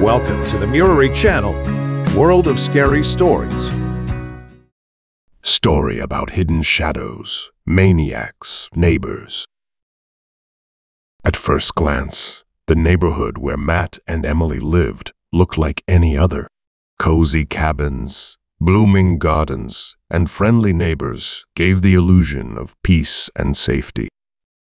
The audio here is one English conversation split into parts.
Welcome to the Murari Channel, World of Scary Stories. Story about hidden shadows, maniacs, neighbors. At first glance, the neighborhood where Matt and Emily lived looked like any other. Cozy cabins, blooming gardens, and friendly neighbors gave the illusion of peace and safety.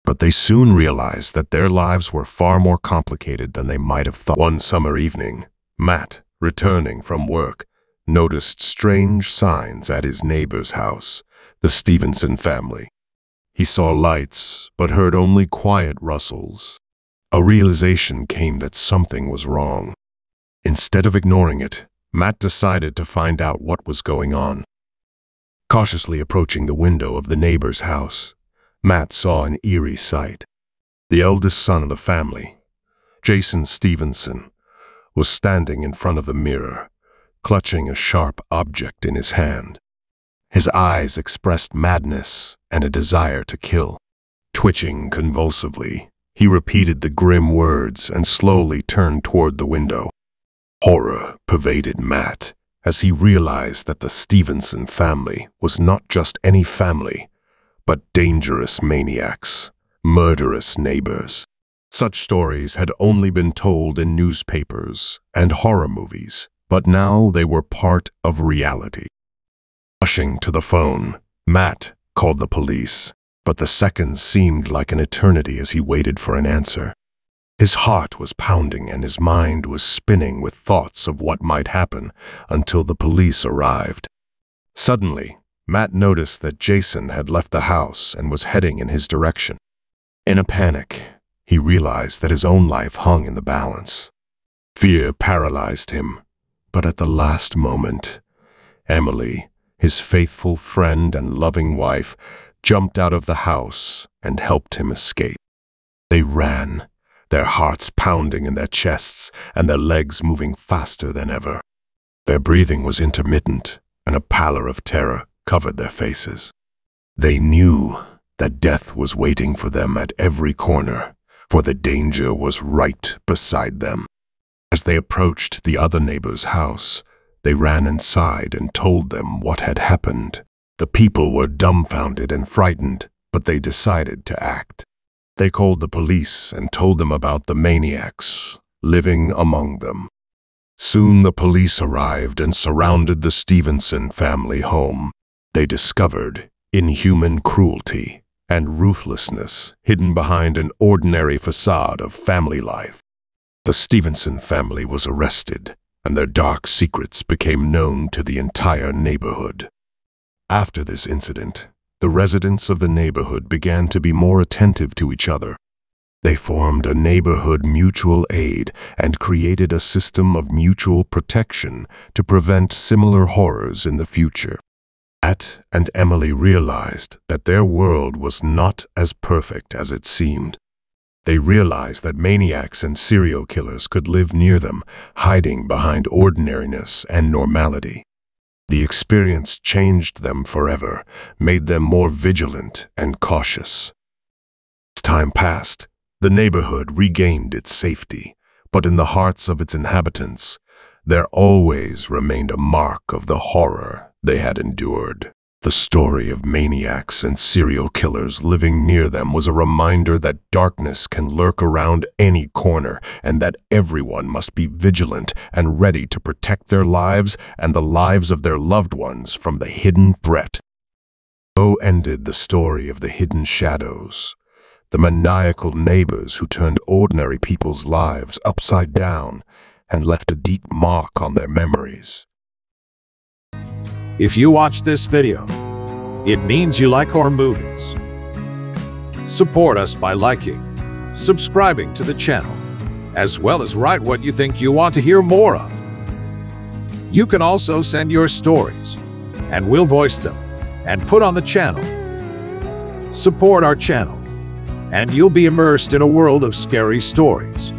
But they soon realized that their lives were far more complicated than they might have thought. One summer evening, Matt, returning from work, noticed strange signs at his neighbor's house, the Stevenson family. He saw lights, but heard only quiet rustles. A realization came that something was wrong. Instead of ignoring it, Matt decided to find out what was going on. Cautiously approaching the window of the neighbor's house, Matt saw an eerie sight. The eldest son of the family, Jason Stevenson, was standing in front of the mirror, clutching a sharp object in his hand. His eyes expressed madness and a desire to kill. Twitching convulsively, he repeated the grim words and slowly turned toward the window. Horror pervaded Matt as he realized that the Stevenson family was not just any family, but dangerous maniacs, murderous neighbors. Such stories had only been told in newspapers and horror movies, but now they were part of reality. Rushing to the phone, Matt called the police, but the seconds seemed like an eternity as he waited for an answer. His heart was pounding and his mind was spinning with thoughts of what might happen until the police arrived. Suddenly, Matt noticed that Jason had left the house and was heading in his direction. In a panic, he realized that his own life hung in the balance. Fear paralyzed him, but at the last moment, Emily, his faithful friend and loving wife, jumped out of the house and helped him escape. They ran, their hearts pounding in their chests and their legs moving faster than ever. Their breathing was intermittent, and a pallor of terror covered their faces. They knew that death was waiting for them at every corner, for the danger was right beside them. As they approached the other neighbor's house, they ran inside and told them what had happened. The people were dumbfounded and frightened, but they decided to act. They called the police and told them about the maniacs living among them. Soon the police arrived and surrounded the Stevenson family home. They discovered inhuman cruelty and ruthlessness hidden behind an ordinary facade of family life. The Stevenson family was arrested, and their dark secrets became known to the entire neighborhood. After this incident, the residents of the neighborhood began to be more attentive to each other. They formed a neighborhood mutual aid and created a system of mutual protection to prevent similar horrors in the future. Matt and Emily realized that their world was not as perfect as it seemed. They realized that maniacs and serial killers could live near them, hiding behind ordinariness and normality. The experience changed them forever, made them more vigilant and cautious. As time passed, the neighborhood regained its safety, but in the hearts of its inhabitants, there always remained a mark of the horror they had endured. The story of maniacs and serial killers living near them was a reminder that darkness can lurk around any corner and that everyone must be vigilant and ready to protect their lives and the lives of their loved ones from the hidden threat. So ended the story of the hidden shadows, the maniacal neighbors who turned ordinary people's lives upside down and left a deep mark on their memories. If you watch this video, it means you like horror movies. Support us by liking, subscribing to the channel, as well as write what you think you want to hear more of. You can also send your stories, and we'll voice them and put on the channel. Support our channel, and you'll be immersed in a world of scary stories.